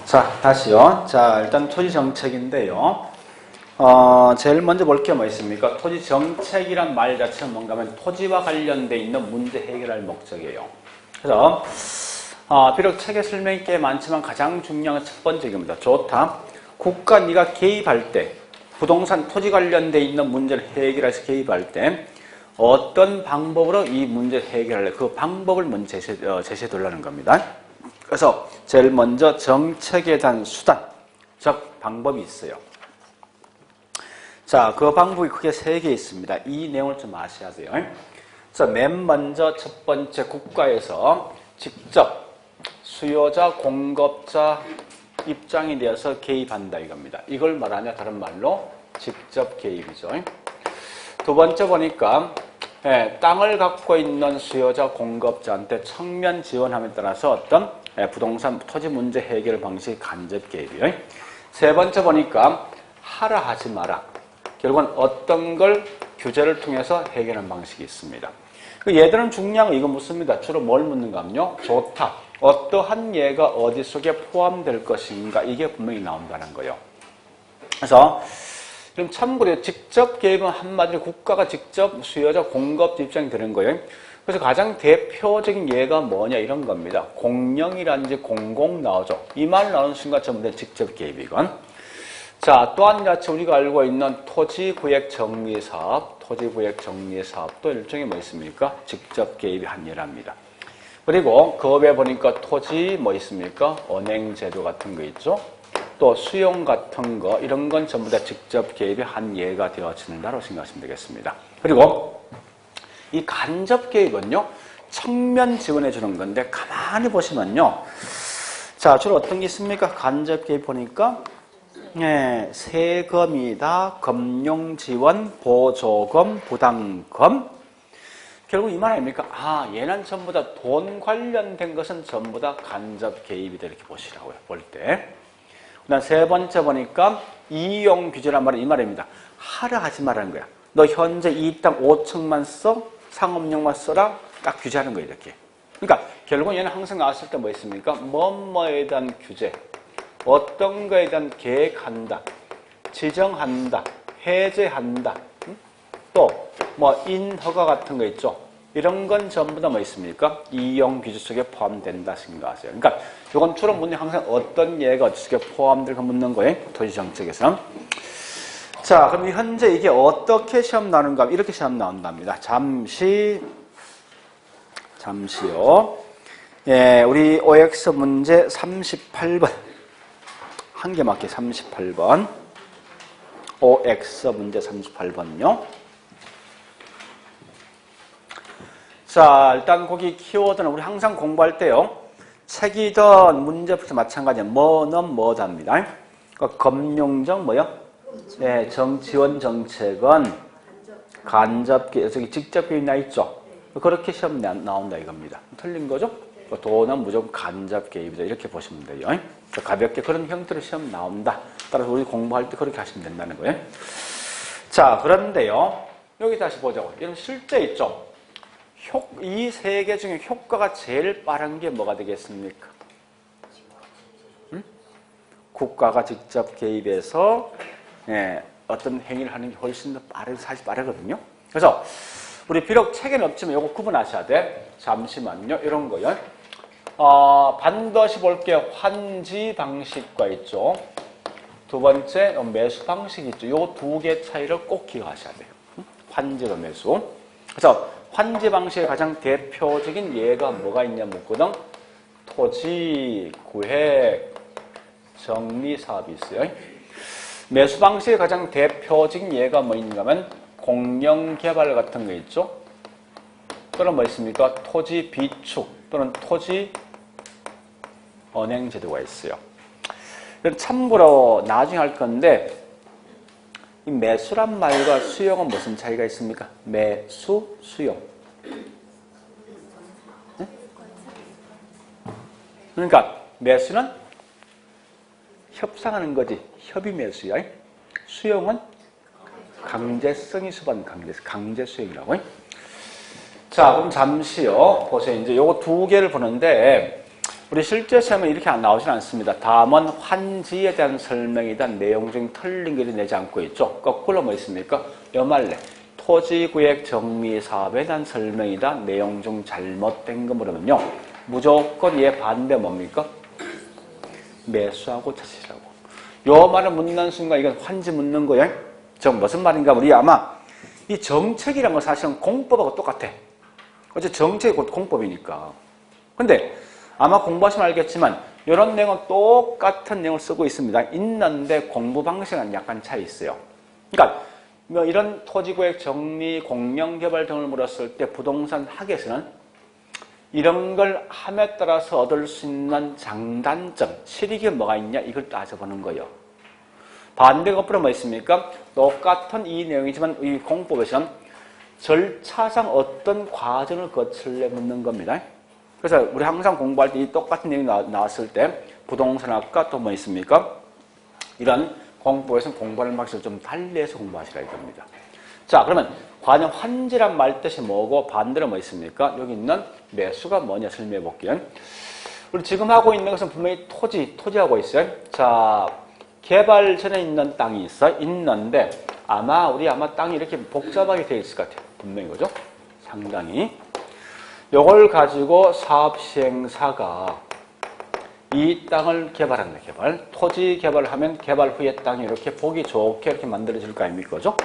자, 다시요. 자, 일단 토지 정책인데요. 제일 먼저 볼 게 뭐 있습니까? 토지 정책이란 말 자체는 뭔가 하면 토지와 관련돼 있는 문제 해결할 목적이에요. 그래서, 비록 책에 설명이 꽤 많지만 가장 중요한 첫 번째 겁니다. 좋다. 국가 네가 개입할 때, 부동산 토지 관련돼 있는 문제를 해결해서 개입할 때, 어떤 방법으로 이 문제를 해결할래? 그 방법을 먼저 제시해 달라는 겁니다. 그래서 제일 먼저 정책에 대한 수단, 즉 방법이 있어요. 자, 그 방법이 크게 3개 있습니다. 이 내용을 좀 아셔야 돼요. 그래서 맨 먼저 첫 번째 국가에서 직접 수요자, 공급자 입장이 되어서 개입한다 이겁니다. 이걸 말하냐 다른 말로 직접 개입이죠. 두 번째 보니까 땅을 갖고 있는 수요자, 공급자한테 청면 지원함에 따라서 어떤 부동산 토지 문제 해결 방식이 간접 개입이에요. 세 번째 보니까 하라 하지 마라. 결국은 어떤 걸 규제를 통해서 해결하는 방식이 있습니다. 얘들은 중요한 거 이거 묻습니다. 주로 뭘 묻는가 하면요. 좋다. 어떠한 예가 어디 속에 포함될 것인가 이게 분명히 나온다는 거예요. 그래서 그럼 참고로 직접 개입은 한마디로 국가가 직접 수요자 공급자 입장이 되는 거예요. 그래서 가장 대표적인 예가 뭐냐 이런 겁니다. 공영이라든지 공공 나오죠. 이 말 나오는 순간 전부 다 직접 개입이건. 자, 또한 같이 우리가 알고 있는 토지구역 정리사업, 토지구역 정리사업도 일종의 뭐 있습니까? 직접 개입이 한 예랍니다. 그리고 그 외에 보니까 토지 뭐 있습니까? 언행제도 같은 거 있죠. 또 수용 같은 거 이런 건 전부 다 직접 개입이 한 예가 되어진다고 생각하시면 되겠습니다. 그리고 이 간접 개입은요. 측면 지원해 주는 건데 가만히 보시면요. 자, 주로 어떤 게 있습니까? 간접 개입 보니까 세금이다, 금융지원, 보조금, 부담금. 결국 이 말 아닙니까? 얘는 전부 다 돈 관련된 것은 전부 다 간접 개입이다 이렇게 보시라고요. 볼 때. 그다음 세 번째 보니까 이용 규제란 말은 이 말입니다. 하라 하지 말라는 거야. 너 현재 이 땅 5층만 써? 상업용만 써라? 딱 규제하는 거예요, 이렇게. 그러니까 결국 얘는 항상 나왔을 때 뭐 있습니까? 뭐뭐에 대한 규제, 어떤 거에 대한 계획한다, 지정한다, 해제한다, 또 뭐 인허가 같은 거 있죠. 이런 건 전부 다 뭐 있습니까? 이용 규제 속에 포함된다 생각하세요. 그러니까 이건 주로 묻는 항상 어떤 예가 어디 속에 포함될까 묻는 거예요. 토지정책에서. 자, 그럼 현재 이게 어떻게 시험 나오는가? 이렇게 시험 나온답니다. 잠시요. 예, 우리 OX 문제 38번. 한 개 맞게 38번. OX 문제 38번요. 자, 일단 거기 키워드는 우리 항상 공부할 때요. 책이든 문제부터 마찬가지예요. 뭐는 뭐답니다. 그러니까 금융정 뭐요? 네, 지원 정책은 간접 개입, 저기 직접 개입 나 있죠. 그렇게 시험 나온다 이겁니다. 틀린 거죠? 돈은 무조건 간접 개입이다 이렇게 보시면 돼요. 가볍게 그런 형태로 시험 나온다. 따라서 우리 공부할 때 그렇게 하시면 된다는 거예요. 자, 그런데요. 여기 다시 보자고. 이런 실제 있죠. 이 세 개 중에 효과가 제일 빠른 게 뭐가 되겠습니까? 국가가 직접 개입해서 어떤 행위를 하는 게 훨씬 더 사실 빠르거든요. 그래서 우리 비록 책에는 없지만 이거 구분하셔야 돼. 잠시만요. 이런 거요. 반드시 볼게요. 환지 방식과 있죠. 두 번째 매수 방식이 있죠. 요 두 개 차이를 꼭 기억하셔야 돼요. 환지와 매수. 그래서 환지 방식의 가장 대표적인 예가 뭐가 있냐 묻거든. 토지, 구획, 정리 사업이 있어요. 매수 방식의 가장 대표적인 예가 뭐 있는가 하면 공영개발 같은 거 있죠. 또는 뭐 있습니까? 토지 비축 또는 토지 언행 제도가 있어요. 참고로 나중에 할 건데 이 매수란 말과 수용은 무슨 차이가 있습니까? 매수, 수용. 네? 그러니까 매수는 협상하는 거지. 협의 매수야. 수용은 강제성이 수반 강제 수용이라고. 자, 그럼 잠시요. 보세요. 이제 요거 두 개를 보는데 우리 실제 시험은 이렇게 나오진 않습니다. 다음은 환지에 대한 설명이다. 내용 중에 틀린 글이 내지 않고 있죠. 거꾸로 뭐 있습니까? 여말래. 토지구획 정리 사업에 대한 설명이다. 내용 중 잘못된 거 물으면요. 무조건 얘 반대 뭡니까? 매수하고 차시라고. 요 말을 묻는 순간 이건 환지 묻는 거예요. 저 무슨 말인가? 우리 아마 이 정책이란 건 사실은 공법하고 똑같아. 어째 정책이 곧 공법이니까. 근데 아마 공부하시면 알겠지만 이런 내용은 똑같은 내용을 쓰고 있습니다. 있는데 공부 방식은 약간 차이 있어요. 그러니까 뭐 이런 토지구획 정리, 공영개발 등을 물었을 때 부동산 학에서는 이런 걸 함에 따라서 얻을 수 있는 장단점, 실익이 뭐가 있냐 이걸 따져보는 거예요. 반대 거꾸로 뭐 있습니까? 똑같은 이 내용이지만 이 공법에서는 절차상 어떤 과정을 거칠래 묻는 겁니다. 그래서 우리 항상 공부할 때 이 똑같은 내용이 나왔을 때 부동산학과 또 뭐 있습니까? 이런 공법에서는 공부하는 방식을 좀 달리해서 공부하시라 이겁니다. 자, 그러면 과연 환지란 말 뜻이 뭐고 반대로 뭐 있습니까? 여기 있는 매수가 뭐냐 설명해 볼게요. 우리 지금 하고 있는 것은 분명히 토지하고 있어요. 자, 개발 전에 있는 땅이 있어. 있는데 우리 땅이 이렇게 복잡하게 되어 있을 것 같아요. 분명히 그죠? 상당히. 요걸 가지고 사업시행사가 이 땅을 개발한다. 토지 개발을 하면 개발 후에 땅이 이렇게 보기 좋게 이렇게 만들어질 거 아닙니까? 그죠?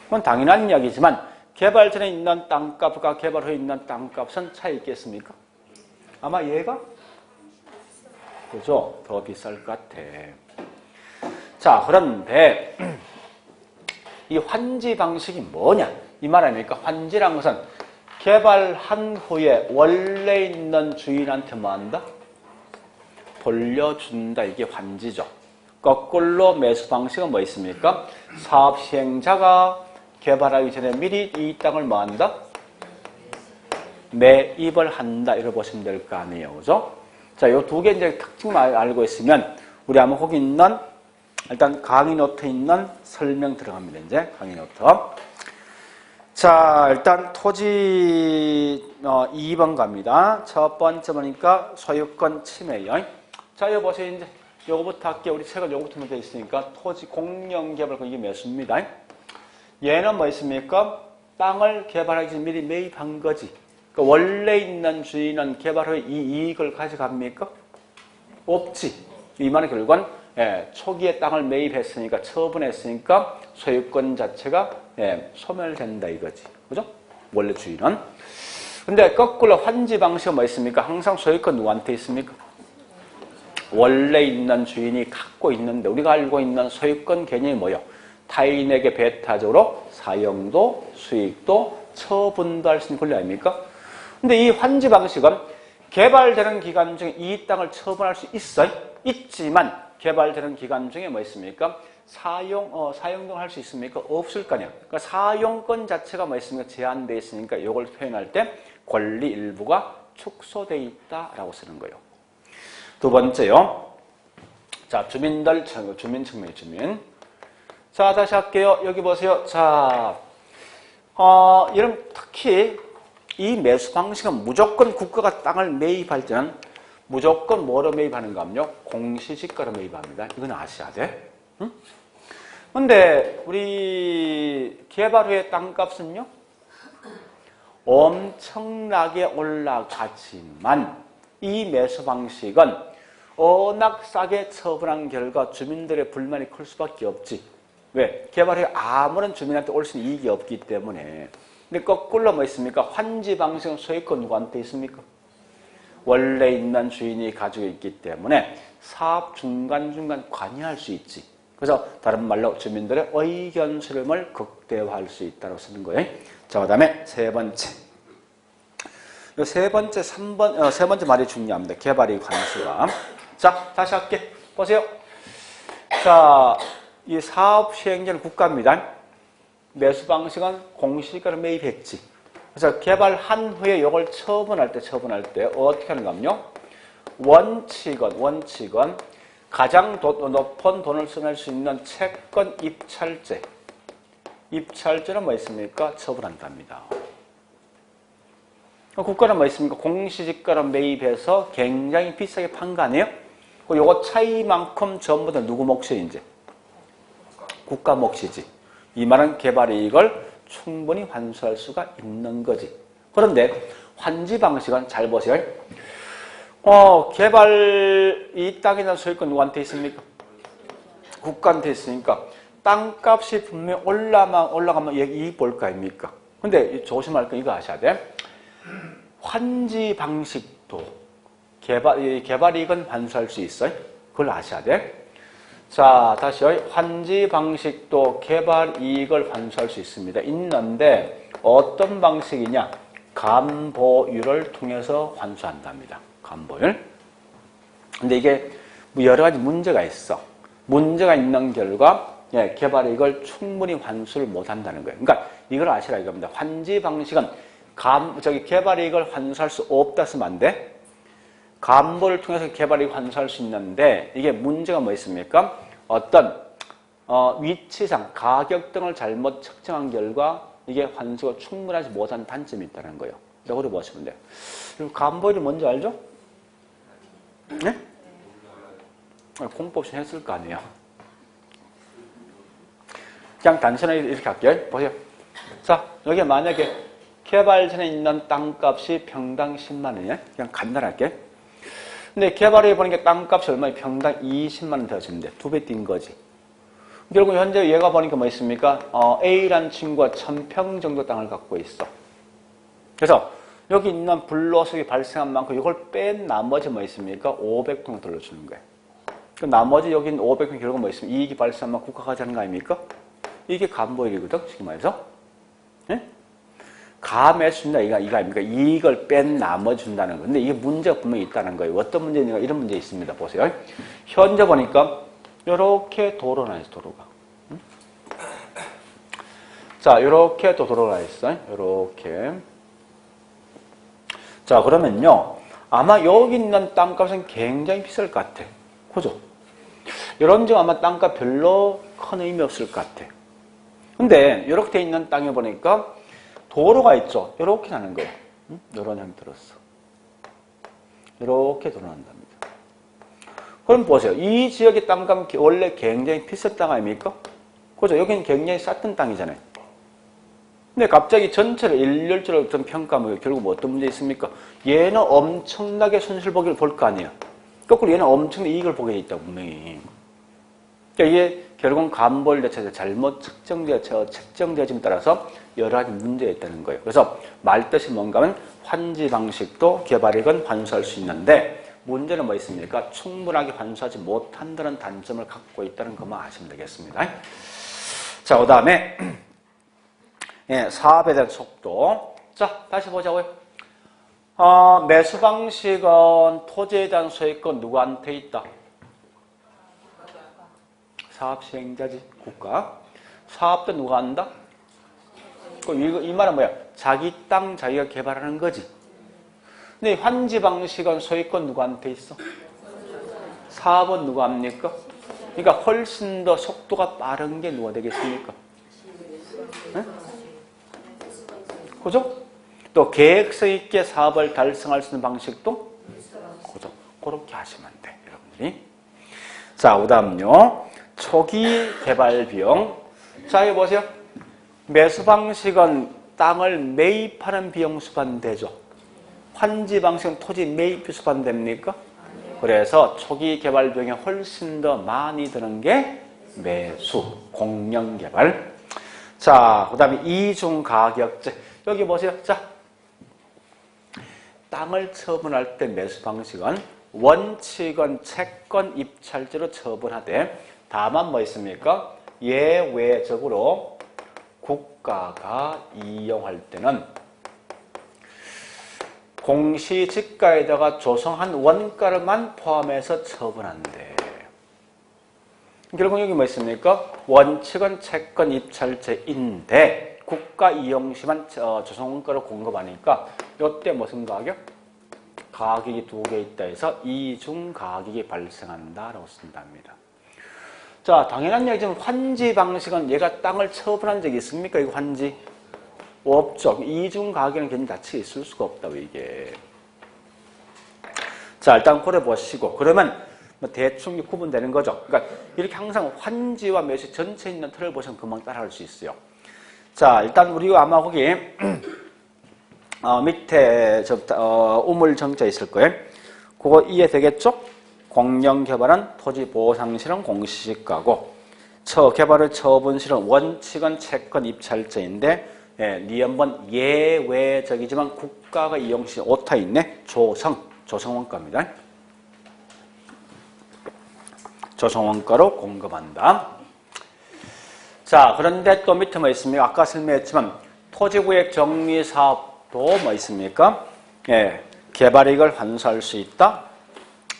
그건 당연한 이야기지만 개발 전에 있는 땅값과 개발 후에 있는 땅값은 차이 있겠습니까? 아마 얘가 그죠? 더 비쌀 것 같아. 자, 그런데 이 환지 방식이 뭐냐? 이 말 아닙니까? 환지란 것은 개발한 후에 원래 있는 주인한테 뭐 한다? 돌려준다. 이게 환지죠. 거꾸로 매수 방식은 뭐 있습니까? 사업 시행자가 개발하기 전에 미리 이 땅을 뭐 한다? 매입을 한다. 이렇게 보시면 될 거 아니에요. 그죠? 자, 요 두 개 이제 특징만 알고 있으면 우리 아마 거기 있는 일단 강의 노트에 있는 설명 들어갑니다. 이제 강의 노트. 자, 일단 토지 2번 갑니다. 첫 번째 보니까 소유권 침해요. 자, 여기 보세요. 이제 요거부터 할게요. 우리 책은 요거부터 되어 있으니까 토지 공영개발 이게 매수입니다. 얘는 뭐 있습니까? 땅을 개발하기 전에 미리 매입한 거지. 그러니까 원래 있는 주인은 개발 후에 이 이익을 가져갑니까? 없지. 이 말은 결국은 초기에 땅을 매입했으니까 처분했으니까 소유권 자체가 소멸된다 이거지. 그죠? 원래 주인은. 근데 거꾸로 환지 방식은 뭐 있습니까? 항상 소유권 누구한테 있습니까? 원래 있는 주인이 갖고 있는데 우리가 알고 있는 소유권 개념이 뭐예요? 타인에게 배타적으로 사용도, 수익도, 처분도 할 수 있는 권리 아닙니까? 근데 이 환지 방식은 개발되는 기간 중에 이 땅을 처분할 수 있어요. 있지만 개발되는 기간 중에 뭐 있습니까? 사용도 할 수 있습니까? 없을 거 아니야. 그러니까 사용권 자체가 뭐 있습니까? 제한되어 있으니까 이걸 표현할 때 권리 일부가 축소되어 있다라고 쓰는 거예요. 두 번째요. 자, 주민 측면의 주민. 자, 다시 할게요. 여기 보세요. 자, 이런 특히 이 매수 방식은 무조건 국가가 땅을 매입할 때는 무조건 뭐로 매입하는가 하면요. 공시지가로 매입합니다. 이건 아셔야 돼. 응? 근데 우리 개발 후에 땅값은요. 엄청나게 올라가지만 이 매수 방식은 워낙 싸게 처분한 결과 주민들의 불만이 클 수밖에 없지. 왜? 개발 후에 아무런 주민한테 올 수 있는 이익이 없기 때문에. 근데 거꾸로 뭐 있습니까? 환지 방식은 소유권 누구한테 있습니까? 원래 있는 주인이 가지고 있기 때문에 사업 중간중간 관여할 수 있지. 그래서 다른 말로 주민들의 의견 수렴을 극대화할 수 있다고 쓰는 거예요. 자, 그 다음에 세 번째. 세 번째 말이 중요합니다. 개발이 관수가. 자, 다시 할게. 보세요. 자, 이 사업 시행자는 국가입니다. 매수 방식은 공시지가로 매입했지. 그래서 개발한 후에 이걸 처분할 때 어떻게 하는가 하면요. 원칙은 가장 높은 돈을 써낼 수 있는 채권 입찰제. 입찰제는 뭐 있습니까? 처분한답니다. 국가는 뭐 있습니까? 공시지가로 매입해서 굉장히 비싸게 판 거 아니에요? 요거 차이만큼 전부 다 누구 몫이에요, 이제? 국가 몫이지. 이 말은 개발이익을 충분히 환수할 수가 있는 거지. 그런데 환지 방식은 잘 보세요. 개발 이 땅에 대한 소유권 누구한테 있습니까? 국가한테 있으니까 땅값이 분명히 올라가면 이익 볼 거 아닙니까? 근데 조심할 거 이거 아셔야 돼. 환지 방식도 개발이익은 환수할 수 있어요. 그걸 아셔야 돼. 자, 다시요. 환지 방식도 개발이익을 환수할 수 있습니다. 있는데 어떤 방식이냐? 감보율을 통해서 환수한답니다. 감보율. 근데 이게 여러 가지 문제가 있어. 문제가 있는 결과 개발이익을 충분히 환수를 못한다는 거예요. 그러니까 이걸 아시라 이겁니다. 환지 방식은 개발이익을 환수할 수 없다 쓰면 안 돼. 감보를 통해서 개발이익 환수할 수 있는데 이게 문제가 뭐 있습니까? 어떤 위치상 가격 등을 잘못 측정한 결과 이게 환수가 충분하지 못한 단점이 있다는 거예요. 이렇게 보시면 돼요. 그럼 감보율이 뭔지 알죠? 네? 공법 시험 했을 거 아니에요. 그냥 단순하게 이렇게 할게요. 보세요. 자, 여기 만약에 개발전에 있는 땅값이 평당 10만 원이에요. 그냥 간단할게. 근데 개발해 보니까 땅값이 얼마에 평당 20만 원 더 주면 돼. 2배 뛴 거지. 결국 현재 얘가 보니까 뭐 있습니까? A라는 친구가 1000평 정도 땅을 갖고 있어. 그래서 여기 있는 불로소득이 발생한 만큼 이걸 뺀 나머지 뭐 있습니까? 500평 돌려주는 거예요. 그 나머지 여기 있는 500평 결국 뭐 있습니까? 이익이 발생한 만큼 국가가 하자는 거 아닙니까? 이게 감보율이거든, 지금 말해서. 네? 감해 준다, 이거 아닙니까? 이익을 뺀 나머지 준다는 거. 근데 이게 문제가 분명히 있다는 거예요. 어떤 문제인가? 이런 문제 있습니다. 보세요. 현재 보니까 이렇게 도로나 있어, 도로가. 응? 자, 이렇게 또 도로가 있어. 이렇게. 자, 그러면요. 아마 여기 있는 땅값은 굉장히 비쌀 것 같아. 그죠? 이런 점 아마 땅값 별로 큰 의미 없을 것 같아. 근데 이렇게 돼 있는 땅에 보니까 도로가 있죠. 이렇게 나는 거예요. 이런 형태로서. 이렇게 도로난답니다. 그럼 보세요. 이 지역의 땅값이 원래 굉장히 비싼 땅 아닙니까? 그죠? 여기는 굉장히 쌌던 땅이잖아요. 근데 갑자기 전체를 일률적으로 어떤 평가하면 결국 뭐 어떤 문제 있습니까? 얘는 엄청나게 손실 보기를 볼 거 아니에요. 거꾸로 얘는 엄청난 이익을 보게 돼 있다, 분명히. 그러니까 이게 결국은 감보율 자체가 잘못 책정되어짐에 따라서 여러 가지 문제가 있다는 거예요. 그래서 말뜻이 뭔가 하면 환지 방식도 개발이익은 환수할 수 있는데 문제는 뭐 있습니까? 충분하게 환수하지 못한다는 단점을 갖고 있다는 것만 아시면 되겠습니다. 자, 그 다음에 사업에 대한 속도. 자, 다시 보자고요. 매수 방식은 토지에 대한 소유권 누구한테 있다? 사업 시행자지, 국가. 사업도 누가 한다? 이 말은 뭐야? 자기 땅 자기가 개발하는 거지. 근데 환지 방식은 소유권 누구한테 있어? 사업은 누가 합니까? 그러니까 훨씬 더 속도가 빠른 게 누가 되겠습니까? 네? 그죠? 또 계획성 있게 사업을 달성할 수 있는 방식도 그죠? 그렇게 하시면 돼, 여러분들이. 자, 그 다음요. 초기 개발 비용. 자, 여기 보세요. 매수 방식은 땅을 매입하는 비용 수반되죠. 환지 방식은 토지 매입비 수반됩니까? 그래서 초기 개발 비용이 훨씬 더 많이 드는 게 매수, 공영 개발. 자, 그 다음에 이중 가격제. 여기 보세요. 자, 땅을 처분할 때 매수 방식은 원칙은 채권 입찰제로 처분하되 다만 뭐 있습니까? 예외적으로 국가가 이용할 때는 공시지가에다가 조성한 원가를만 포함해서 처분한대. 결국 여기 뭐 있습니까? 원칙은 채권 입찰제인데 국가 이용시만 조성원가를 공급하니까 이때 무슨 가격? 가격이 두 개 있다 해서 이중 가격이 발생한다라고 쓴답니다. 자, 당연한 얘기지만 환지 방식은 얘가 땅을 처분한 적이 있습니까? 이거 환지? 없죠. 이중 가격은 개념 자체가 있을 수가 없다고 이게. 자, 일단 그래 보시고 그러면 뭐 대충 구분되는 거죠. 그러니까 이렇게 항상 환지와 매수 전체에 있는 틀을 보시면 금방 따라할 수 있어요. 자, 일단 우리 아마 거기 밑에 우물 정자 있을 거예요. 그거 이해 되겠죠? 공영 개발은 토지 보상실은 공시지가고 개발의 처분실은 원칙은 채권 입찰자인데 네 한번 예외적이지만 국가가 이용시 오타 있네. 조성원가입니다. 조성원가로 공급한다. 자, 그런데 또 밑에 뭐 있습니까? 아까 설명했지만 토지구역 정리사업도 뭐 있습니까? 개발이익을 환수할 수 있다.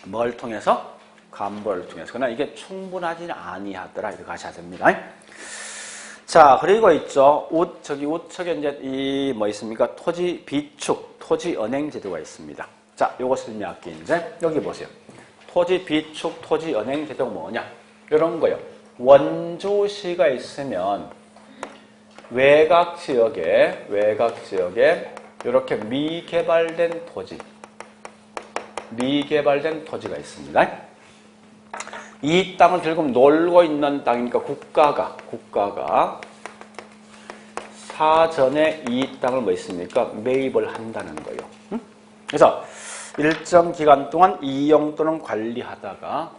뭘 통해서? 감보를 통해서. 그러나 이게 충분하지는 아니하더라. 이렇게 하셔야 됩니다. 자, 그리고 있죠. 우측에 이제 뭐 있습니까? 토지 비축, 토지 은행 제도가 있습니다. 자, 요거 설명할게요. 이제 여기 보세요. 토지 비축, 토지 은행 제도가 뭐냐? 이런 거요. 원주시가 있으면 외곽 지역에 이렇게 미개발된 토지가 있습니다. 이 땅을 들고 놀고 있는 땅이니까 국가가 사전에 이 땅을 뭐 있습니까? 매입을 한다는 거예요. 그래서 일정 기간 동안 이용 또는 관리하다가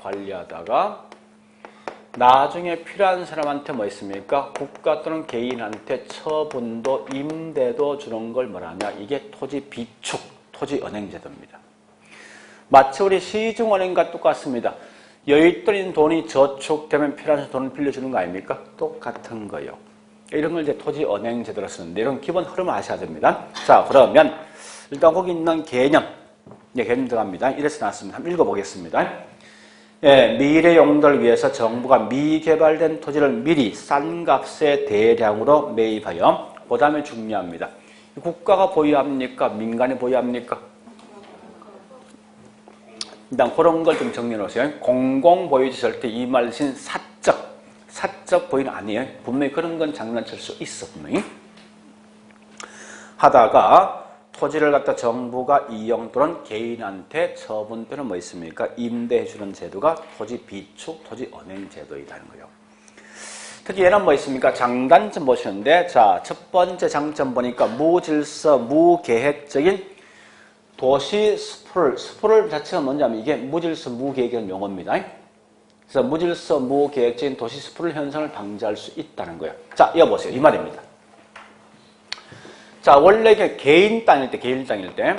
나중에 필요한 사람한테 뭐 있습니까? 국가 또는 개인한테 처분도 임대도 주는 걸 뭐라냐? 이게 토지 비축, 토지 은행 제도입니다. 마치 우리 시중은행과 똑같습니다. 여윳돈인 돈이 저축되면 필요한 사람 돈을 빌려주는 거 아닙니까? 똑같은 거예요. 이런 걸 이제 토지 은행 제도로 쓰는데 이런 기본 흐름을 아셔야 됩니다. 자, 그러면 일단 거기 있는 개념 들어갑니다. 이래서 나왔습니다. 한번 읽어보겠습니다. 미래 용도를 위해서 정부가 미개발된 토지를 미리 싼 값에 대량으로 매입하여, 그 다음에 중요합니다. 국가가 보유합니까? 민간이 보유합니까? 일단 그런 걸 좀 정리해 놓으세요. 공공보유지 절대 이 말 대신 사적 보유는 아니에요. 분명히 그런 건 장난칠 수 있어, 분명히. 하다가 토지를 갖다 정부가 이용 또는 개인한테 처분 또는 뭐 있습니까? 임대해 주는 제도가 토지 비축, 토지 은행 제도이라는 거예요. 특히 얘는 뭐 있습니까? 장단점 보시는데, 자, 첫 번째 장점 보니까 무질서, 무계획적인 도시 스프를 자체가 뭔냐면 이게 무질서, 무계획의 용어입니다. 그래서 무질서, 무계획적인 도시 스프를 현상을 방지할 수 있다는 거예요. 자, 이거 보세요. 이 말입니다. 자, 원래 이게 개인 땅일 때,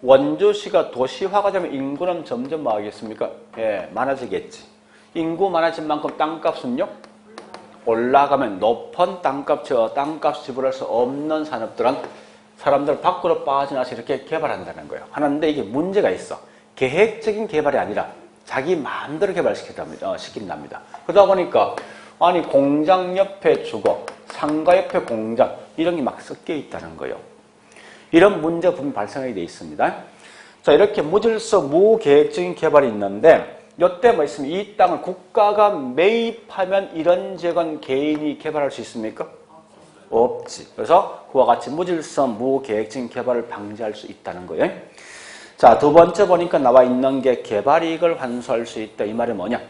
원주시가 도시화가 되면 인구는 점점 뭐 하겠습니까? 많아지겠지. 인구 많아진 만큼 땅값은요? 올라가면 높은 땅값 지불할 수 없는 산업들은 사람들 밖으로 빠져나서 이렇게 개발한다는 거예요. 하는데 이게 문제가 있어. 계획적인 개발이 아니라 자기 마음대로 시킨답니다. 그러다 보니까 아니 공장 옆에 주거, 상가 옆에 공장 이런 게 막 섞여 있다는 거예요. 이런 문제가 분명히 발생하게 돼 있습니다. 자, 이렇게 무질서 무계획적인 개발이 있는데 이때 뭐 있으면 이 땅을 국가가 매입하면 이런 지역은 개인이 개발할 수 있습니까? 없지. 그래서 그와 같이 무질서 무계획적인 개발을 방지할 수 있다는 거예요. 자, 두 번째 보니까 나와 있는 게 개발이익을 환수할 수 있다. 이 말이 뭐냐?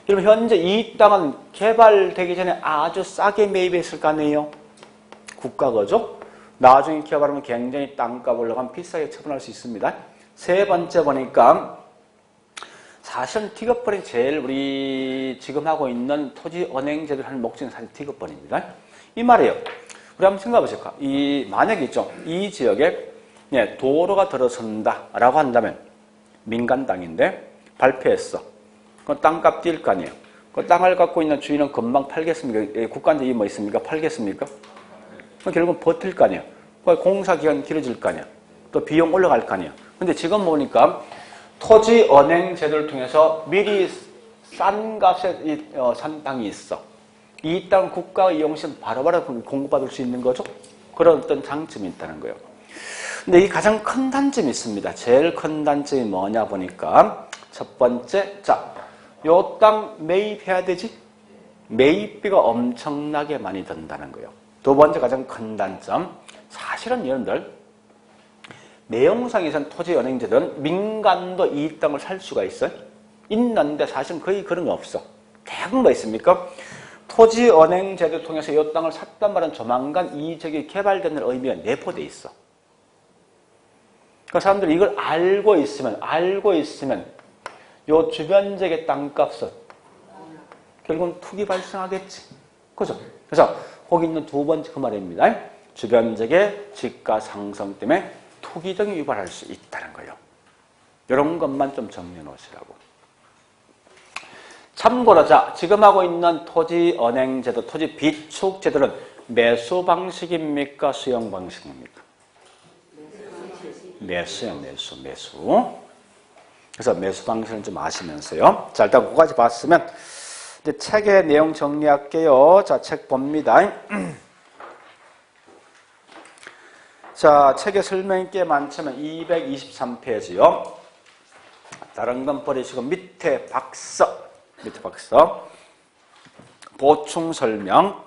여러분 현재 이 땅은 개발되기 전에 아주 싸게 매입했을 거 아니에요? 국가거죠? 나중에 개발하면 굉장히 땅값 올라가면 비싸게 처분할 수 있습니다. 세 번째 보니까 사실은 티격벌이 제일 우리 지금 하고 있는 토지 은행 제도를 하는 목적은 사실 티격벌입니다. 이 말이에요. 우리 한번 생각해 보실까? 만약에 있죠. 이 지역에 도로가 들어선다라고 한다면 민간 땅인데 발표했어. 그 땅값 뛸 거 아니에요. 그 땅을 갖고 있는 주인은 금방 팔겠습니까? 국가한테 이 뭐 있습니까? 팔겠습니까? 결국은 버틸 거 아니에요. 공사 기간 길어질 거 아니에요. 또 비용 올라갈 거 아니에요. 근데 지금 보니까 토지 은행 제도를 통해서 미리 싼 값에 산 땅이 있어. 이 땅 국가 이용 시 바로바로 공급받을 수 있는 거죠. 그런 어떤 장점이 있다는 거예요. 근데 이 가장 큰 단점이 있습니다. 제일 큰 단점이 뭐냐 보니까 첫 번째, 자, 요 땅 매입해야 되지? 매입비가 엄청나게 많이 든다는 거예요. 두 번째 가장 큰 단점, 사실은 여러분들 내용상에서는 토지언행제들은 민간도 이 땅을 살 수가 있어요. 있는데 사실은 거의 그런 거 없어. 대부분 뭐 있습니까? 토지언행제도 통해서 이 땅을 샀단 말은 조만간 이 지역이 개발되는 의미가 내포돼 있어. 그 사람들이 이걸 알고 있으면 요 주변 지역의 땅값은 결국은 투기 발생하겠지. 그죠? 그래서 거기 있는 두 번째 그 말입니다. 주변 지역의 집가 상승 때문에 투기 등이 유발할 수 있다는 거예요. 이런 것만 좀 정리해 놓으시라고. 참고로 자, 지금 하고 있는 토지 언행제도, 토지 비축제도는 매수 방식입니까? 수용 방식입니까? 매수예요, 매수. 그래서 매수 방식을 좀 아시면서요. 자, 일단 그거까지 봤으면 이제 책의 내용 정리할게요. 자, 책 봅니다. 자, 책의 설명이 꽤 많지만 223페이지요. 다른 건 버리시고 밑에 박서. 보충 설명.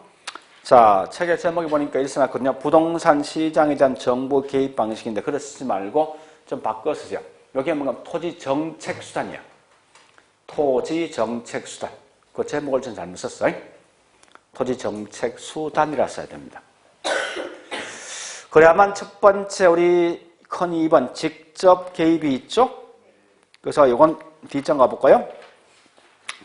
자, 책의 제목이 보니까 이렇게 나왔거든요. 부동산 시장에 대한 정부 개입 방식인데 그걸 쓰지 말고 좀 바꿔 쓰세요. 여기에 뭔가 토지 정책 수단이야. 토지 정책 수단. 그 제목을 좀 잘못 썼어요. 토지 정책 수단이라 써야 됩니다. 그래야만 첫 번째 우리 큰 2번 직접 개입이 있죠. 그래서 이건 뒷장 가볼까요?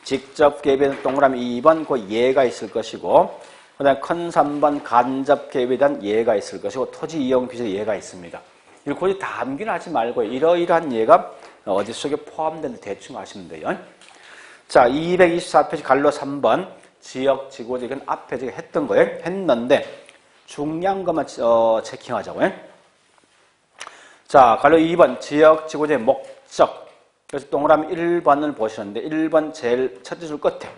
직접 개입에는 동그라미 2번 그 예가 있을 것이고, 그 다음에 큰 3번 간접 개입에 대한 예가 있을 것이고, 토지 이용 비율 예가 있습니다. 이걸 굳이 다 암기는 하지 말고 이러이러한 예가 어디 속에 포함되는지 대충 아시면 돼요. 자, 224페이지 갈로 3번 지역 지구제. 이건 앞에 제가 했던 거예요. 했는데 중요한 것만 체킹하자고요. 자, 갈로 2번 지역 지구제 목적. 그래서 동그라미 1번을 보시는데 1번 제일 첫째 줄 끝에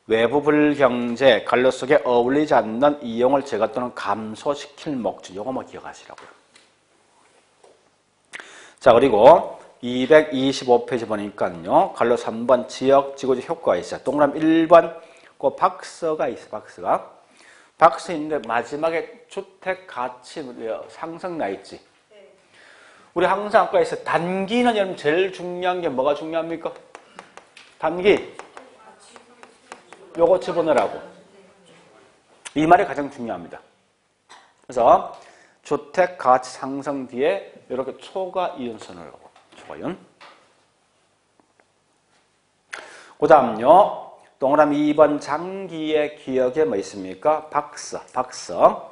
외부 불경제 갈로 속에 어울리지 않는 이용을 제거 또는 감소시킬 목적. 요거만 기억하시라고요. 자, 그리고 225페이지 보니까요. 갈로 3번 지역 지구제 효과가 있어요. 동그라미 1번 그 박스가 있어요. 박스 있는데 마지막에 주택 가치 상승 나 있지. 우리 항상 아까 했어요. 단기는 여러분 제일 중요한 게 뭐가 중요합니까? 단기. 요거 집어넣으라고. 이 말이 가장 중요합니다. 그래서 주택 가치 상승 뒤에 이렇게 초과 이윤선을 하고. 초과이윤. 그 다음요. 동그라미 2번 장기의 기억에 뭐 있습니까? 박서.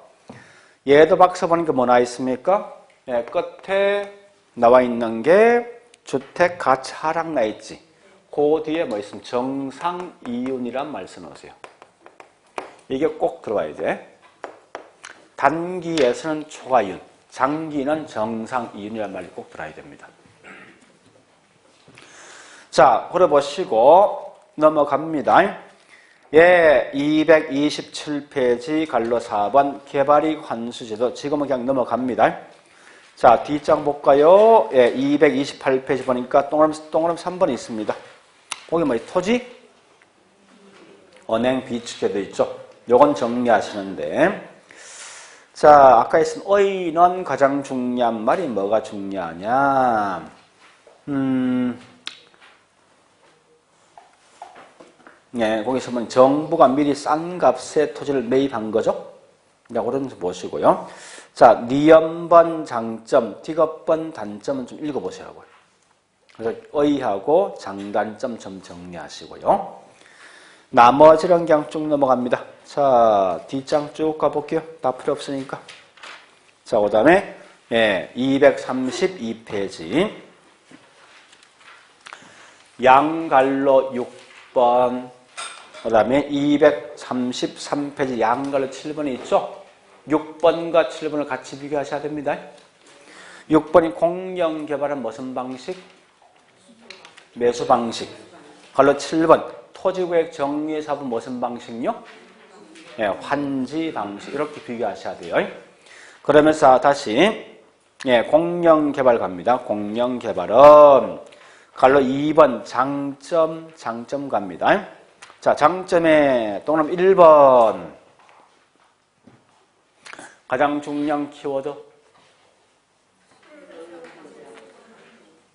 얘도 박서 보니까 뭐 나와 있습니까? 네, 끝에 나와 있는 게 주택 가치 하락 나 있지. 그 뒤에 뭐 있으면 정상 이윤이란 말 써놓으세요. 이게 꼭 들어와야 돼. 단기에서는 초과이윤, 장기는 정상 이윤이란 말이 꼭 들어야 됩니다. 자, 그래 보시고 넘어갑니다. 예, 227페이지 갈로 4번 개발이익 환수제도. 지금은 그냥 넘어갑니다. 자, 뒷장 볼까요? 예, 228페이지 보니까 동그라미 3번이 있습니다. 거기 뭐 토지 언행 비축제도 있죠. 요건 정리하시는데, 자, 아까 했은 의는 가장 중요한 말이 뭐가 중요하냐? 네, 거기서 보면 정부가 미리 싼 값에 토지를 매입한 거죠. 자, 그런 거 보시고요. 자, 니은번 장점, 디귿번 단점은 좀 읽어보시라고요. 그래서 의하고 장단점 좀 정리하시고요. 나머지는 그냥 쭉 넘어갑니다. 자, 뒷장 쭉 가볼게요. 다 필요 없으니까. 자, 그 다음에 232페이지 양갈로 6번, 그 다음에 233페이지 양갈로 7번이 있죠. 6번과 7번을 같이 비교하셔야 됩니다. 6번이 공영개발은 무슨 방식? 매수 방식. 갈로 7번 토지구역 정리사업은 무슨 방식요? 네, 환지 방식. 이렇게 비교하셔야 돼요. 그러면서 다시 공영개발 갑니다. 공영개발은 갈로 2번 장점 갑니다. 자, 장점에 동그라미 1번 가장 중요한 키워드.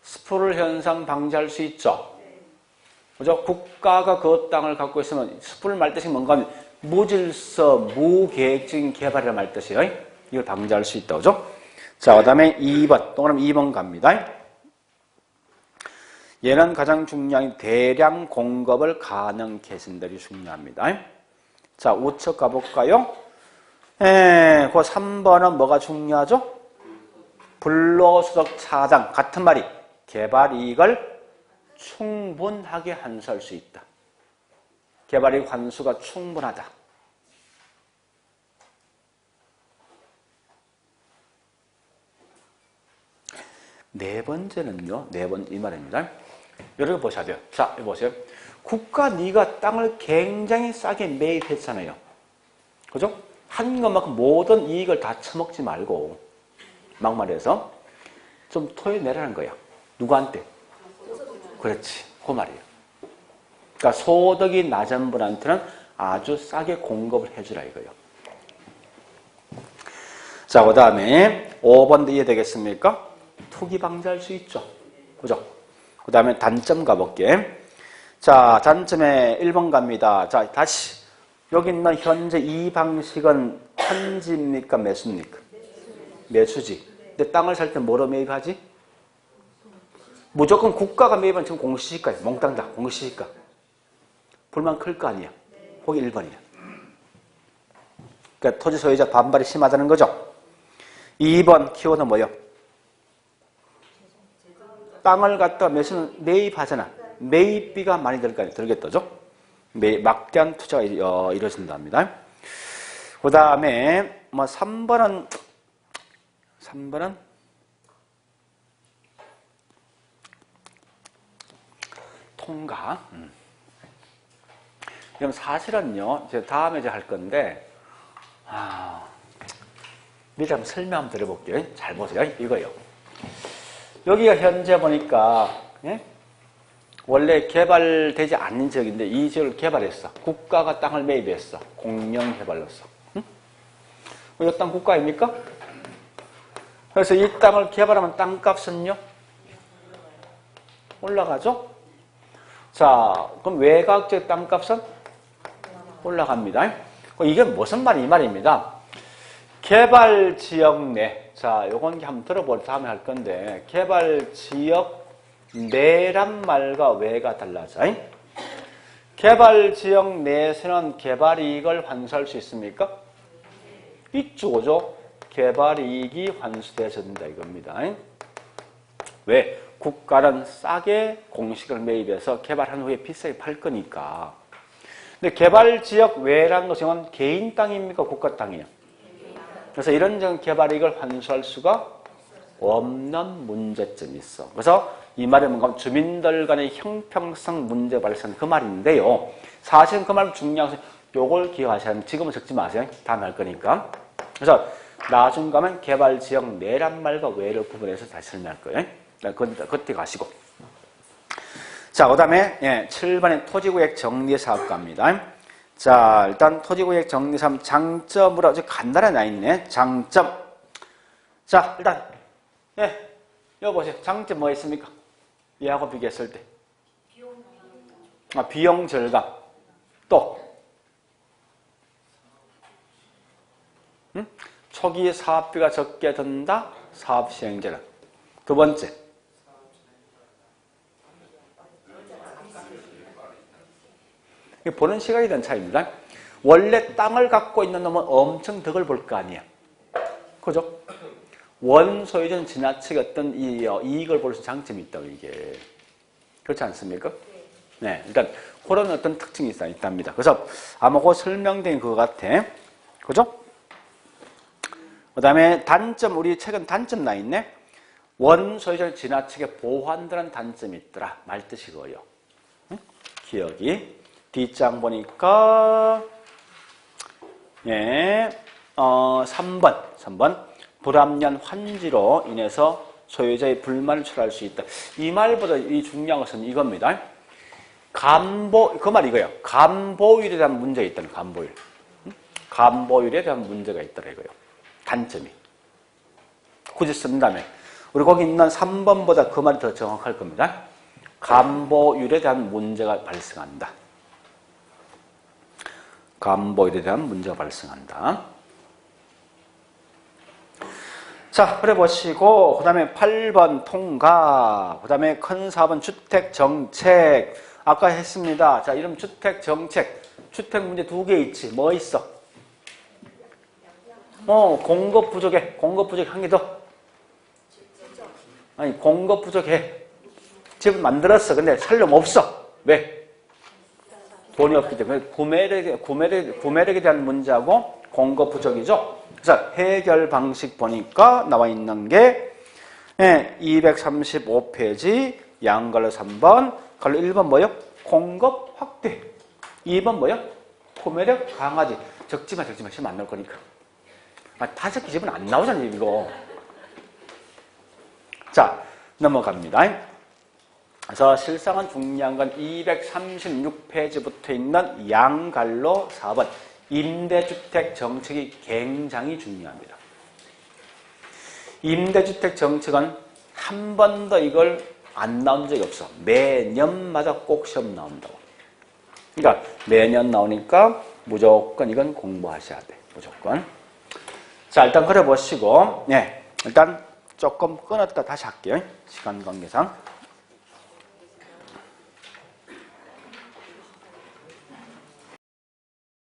스프를 현상 방지할 수 있죠. 그죠? 국가가 그 땅을 갖고 있으면 스프를 말 뜻이 뭔가 하면 무질서, 무계획적인 개발이라 말 뜻이에요. 이걸 방지할 수 있다. 그죠? 자, 그 다음에 2번. 동그라미 2번 갑니다. 얘는 가장 중요한 대량 공급을 가능케 해준다는 게 중요합니다. 자, 우측 가볼까요? 그 3번은 뭐가 중요하죠? 불로소득 차당. 같은 말이 개발 이익을 충분하게 환수할 수 있다. 개발 이익 환수가 충분하다. 네 번째는요. 네 번째 이 말입니다. 여러분 보셔야 돼요. 자, 여기 보세요. 국가 네가 땅을 굉장히 싸게 매입했잖아요. 그죠? 한 것만큼 모든 이익을 다 처먹지 말고 막말해서 좀 토해내라는 거야. 누구한테? 그렇지. 그 말이에요. 그러니까 소득이 낮은 분한테는 아주 싸게 공급을 해주라 이거예요. 자, 그 다음에 5번도 이해되겠습니까? 투기 방지할 수 있죠. 그죠? 그 다음에 단점 가볼게. 자, 단점에 1번 갑니다. 자, 다시. 여기 있는 현재 이 방식은 현지입니까? 매수입니까? 매수지. 근데 땅을 살 때 뭐로 매입하지? 무조건 국가가 매입하면 지금 공시지가예요. 몽땅 다 공시지가. 불만 클 거 아니야. 거기 1번이야. 그러니까 토지 소유자 반발이 심하다는 거죠. 2번 키워드 뭐예요? 땅을 갖다 매입하잖아. 매입비가 많이 들겠죠? 막대한 투자가 이루어진답니다. 그 다음에 뭐 3번은 통과. 그럼 사실은요, 제가 다음에 할 건데, 미리 한번 설명 한번 드려볼게요. 잘 보세요. 이거요. 여기가 현재 보니까, 예? 원래 개발되지 않는 지역인데 이 지역을 개발했어. 국가가 땅을 매입했어. 공영 개발로서. 응? 이 땅 국가입니까? 그래서 이 땅을 개발하면 땅값은요? 올라가죠? 자, 그럼 외곽지역 땅값은 올라갑니다. 이게 무슨 말이 이 말입니다. 개발지역 내, 자, 요건 한번 들어볼 다음에 할 건데, 개발지역 내란 말과 외가 달라져. 개발지역 내에서는 개발이익을 환수할 수 있습니까? 있죠, 그죠? 개발이익이 환수되어진다 이겁니다. 왜? 국가는 싸게 공식을 매입해서 개발한 후에 비싸게 팔 거니까. 근데 개발지역 외라는 것은 개인 땅입니까? 국가 땅이에요? 그래서 이런 개발이익을 환수할 수가 없는 문제점이 있어. 그래서 이 말이 뭔가 주민들 간의 형평성 문제 발생 그 말인데요. 사실은 그 말 중요한 것은 요걸 기억하셔야 합니다. 지금은 적지 마세요. 다음에 할 거니까. 그래서 나중 가면 개발지역 내란 말과 외를 구분해서 다시 설명할 거예요. 그때 가시고. 자, 그 다음에 7번에 토지구역 정리사업 갑니다. 자, 일단 토지구역 정리사업 장점으로 아주 간단하게 나 있네. 장점. 자, 일단 여기 보세요. 장점 뭐 있습니까? 얘하고 비교했을 때. 비용 절감. 또 초기 사업비가 적게 든다. 사업 시행자는. 두 번째. 보는 시각에 대한 차이입니다. 원래 땅을 갖고 있는 놈은 엄청 덕을 볼 거 아니야. 그죠? 원소유자는 지나치게 어떤 이익을 볼 수 있는 장점이 있다고 이게. 그렇지 않습니까? 네. 일단 그런 어떤 특징이 있답니다. 그래서 아마 그 설명된 것 같아. 그죠? 그 다음에 단점, 우리 책은 단점 나 있네. 원소유자를 지나치게 보호한다는 단점이 있더라. 말 뜻이고요. 응? 기억이. 뒷장 보니까 3번 불합리한 환지로 인해서 소유자의 불만을 초래할 수 있다. 이 말보다 이 중요한 것은 이겁니다. 그 말이 이거예요. 감보율에 대한 문제가 있다는 감보율. 감보율에 대한 문제가 있더라 이거예요. 단점이. 굳이 쓴다면. 우리 거기 있는 3번보다 그 말이 더 정확할 겁니다. 간보율에 대한 문제가 발생한다. 간보율에 대한 문제가 발생한다. 자, 그래 보시고, 그 다음에 8번 통과, 그 다음에 큰 4번 주택정책. 아까 했습니다. 자, 이름 주택정책. 주택 문제 2개 있지. 뭐 있어? 공급 부족해. 공급 부족해. 한 개 더. 아니, 공급 부족해. 집을 만들었어. 근데 살려면 없어. 왜? 돈이 없기 때문에. 구매력에 대한 문제하고 공급 부족이죠. 그래서 해결 방식 보니까 나와 있는 게 235페이지 양갈로 3번, 갈로 1번 뭐요? 공급 확대. 2번 뭐요? 구매력 강화지. 적지마 시험 안 나올 거니까. 다 적기 집은 안 나오잖아요, 이거. 자, 넘어갑니다. 그래서 실상은 중요한 건 236페이지부터 있는 양갈로 4번. 임대주택 정책이 굉장히 중요합니다. 임대주택 정책은 한 번도 이걸 안 나온 적이 없어. 매년마다 꼭 시험 나온다고. 그러니까 매년 나오니까 무조건 이건 공부하셔야 돼. 무조건. 자, 일단 그래 보시고, 일단 조금 끊었다 다시 할게요. 시간 관계상.